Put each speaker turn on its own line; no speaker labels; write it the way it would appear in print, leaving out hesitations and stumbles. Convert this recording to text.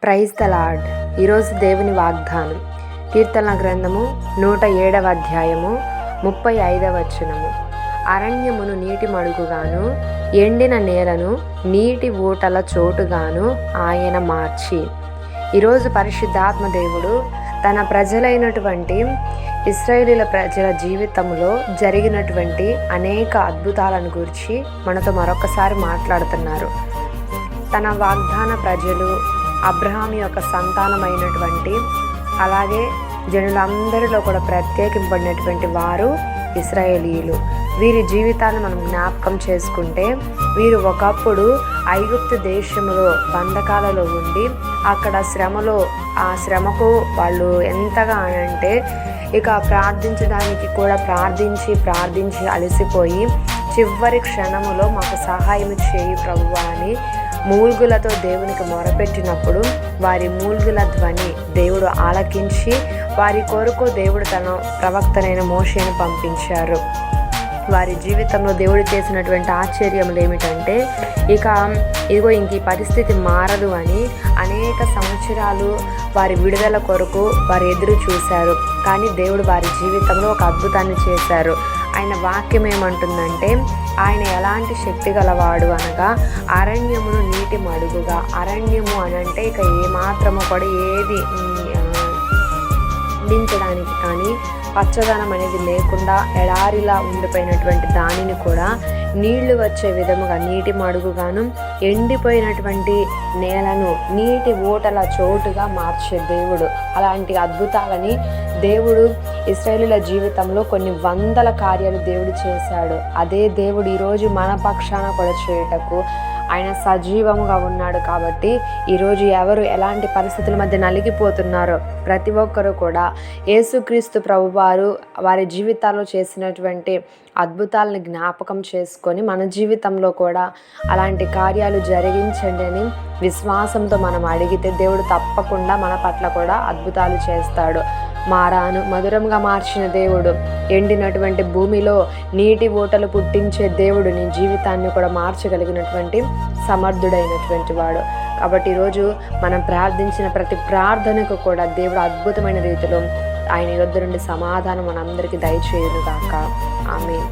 Praise the lord. ఈరోజు దేవుని వాగ్దానం కీర్తన గ్రంథము 107వ అధ్యాయము 35వ వచనము. అరణ్యమును నీటి మడుగుగాను, ఎండిన నేలను నీటి ఊటల చోటుగాను ఆయన మార్చి. ఈరోజు పరిశుద్ధాత్మ దేవుడు తన ప్రజలైనటువంటి ఇశ్రాయేలీల ప్రజల జీవితంలో జరిగినటువంటి అనేక అద్భుతాలను గురించి మనతో మరొకసారి మాట్లాడుతున్నారు. తన వాగ్దాన ప్రజలు, అబ్రహాం యొక్క సంతానమైనటువంటి, అలాగే జనులందరిలో కూడా ప్రత్యేకింపడినటువంటి వారు ఇశ్రాయేలీయులు. వీరి జీవితాన్ని మనం జ్ఞాపకం చేసుకుంటే, వీరు ఒకప్పుడు ఐగుప్తు దేశంలో బంధకాలలో ఉండి అక్కడ ఆ శ్రమకు వాళ్ళు ఎంతగా అంటే ఇక ప్రార్థించడానికి కూడా ప్రార్థించి అలసిపోయి చివరి క్షణములో మాకు సహాయం చేయి ప్రభువా అని మూల్గులతో దేవునికి మొరపెట్టినప్పుడు వారి మూల్గుల ధ్వని దేవుడు ఆలకించి వారి కొరకు దేవుడు తన ప్రవక్తనైన మోషేను పంపించారు. వారి జీవితంలో దేవుడు చేసినటువంటి ఆశ్చర్యములు ఏమిటంటే, ఇంక ఈ పరిస్థితి మారదు అని అనేక సంవత్సరాలు వారి విడుదల కొరకు వారు ఎదురు చూశారు. కానీ దేవుడు వారి జీవితంలో ఒక అద్భుతాన్ని చేశారు. ఆయన వాక్యం ఏమంటుందంటే, ఆయన ఎలాంటి శక్తి గలవాడు అనగా అరణ్యమును నీటి మడుగుగా. అరణ్యము అనంటే ఇక ఏమాత్రము కూడా ఏది పండించడానికి కానీ పచ్చదనం అనేది లేకుండా ఎడారిలా ఉండిపోయినటువంటి దానిని కూడా నీళ్లు వచ్చే విధముగా నీటి మడుగుగాను, ఎండిపోయినటువంటి నేలను నీటి ఊటల చోటుగా మార్చే దేవుడు. అలాంటి అద్భుతాలని దేవుడు ఇశ్రాయేలీయుల జీవితంలో కొన్ని వందల కార్యాలు దేవుడు చేశాడు. అదే దేవుడు ఈరోజు మన పక్షాన కూడా చేయుటకు ఆయన సజీవముగా ఉన్నాడు. కాబట్టి ఈరోజు ఎవరు ఎలాంటి పరిస్థితుల మధ్య నలిగిపోతున్నారో ప్రతి ఒక్కరూ కూడా యేసుక్రీస్తు ప్రభువారు వారి జీవితాల్లో చేసినటువంటి అద్భుతాలను జ్ఞాపకం చేసుకొని మన జీవితంలో కూడా అలాంటి కార్యాలు జరిగించండి అని విశ్వాసంతో మనం అడిగితే దేవుడు తప్పకుండా మన పట్ల కూడా అద్భుతాలు చేస్తాడు. మారాను మధురంగా మార్చిన దేవుడు, ఎండినటువంటి భూమిలో నీటి ఊటలు పుట్టించే దేవుడు నీ జీవితాన్ని కూడా మార్చగలిగినటువంటి సమర్థుడైనటువంటి వాడు. కాబట్టి ఈరోజు మనం ప్రార్థించిన ప్రతి ప్రార్థనకు కూడా దేవుడు అద్భుతమైన రీతిలో ఆయన యొద్ద నుండి సమాధానం మనందరికీ దయచేయును గాక. ఆమేన్.